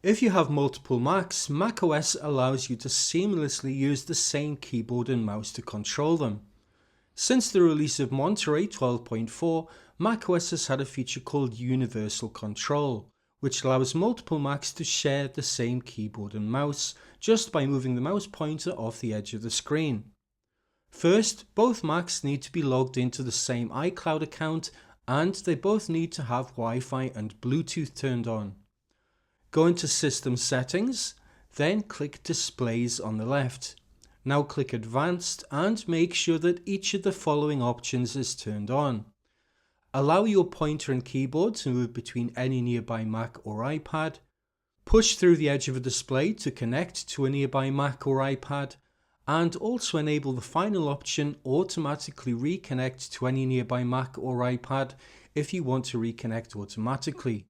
If you have multiple Macs, macOS allows you to seamlessly use the same keyboard and mouse to control them. Since the release of Monterey 12.4, macOS has had a feature called Universal Control, which allows multiple Macs to share the same keyboard and mouse just by moving the mouse pointer off the edge of the screen. First, both Macs need to be logged into the same iCloud account, and they both need to have Wi-Fi and Bluetooth turned on. Go into System Settings, then click Displays on the left. Now click Advanced and make sure that each of the following options is turned on. Allow your pointer and keyboard to move between any nearby Mac or iPad. Push through the edge of a display to connect to a nearby Mac or iPad. And also enable the final option, automatically reconnect to any nearby Mac or iPad if you want to reconnect automatically.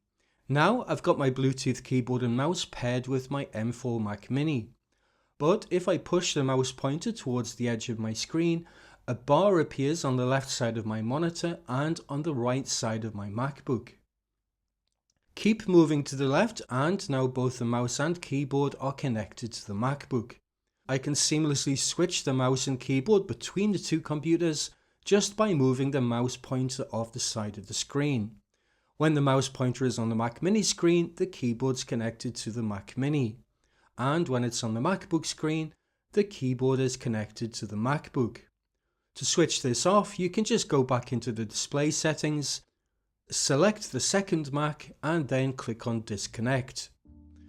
Now I've got my Bluetooth keyboard and mouse paired with my M4 Mac Mini. But if I push the mouse pointer towards the edge of my screen, a bar appears on the left side of my monitor and on the right side of my MacBook. Keep moving to the left and now both the mouse and keyboard are connected to the MacBook. I can seamlessly switch the mouse and keyboard between the two computers just by moving the mouse pointer off the side of the screen. When the mouse pointer is on the Mac Mini screen, the keyboard's connected to the Mac Mini. And when it's on the MacBook screen, the keyboard is connected to the MacBook. To switch this off, you can just go back into the display settings, select the second Mac, and then click on Disconnect.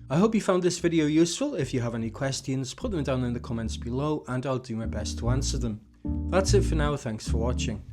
I hope you found this video useful. If you have any questions, put them down in the comments below and I'll do my best to answer them. That's it for now, thanks for watching.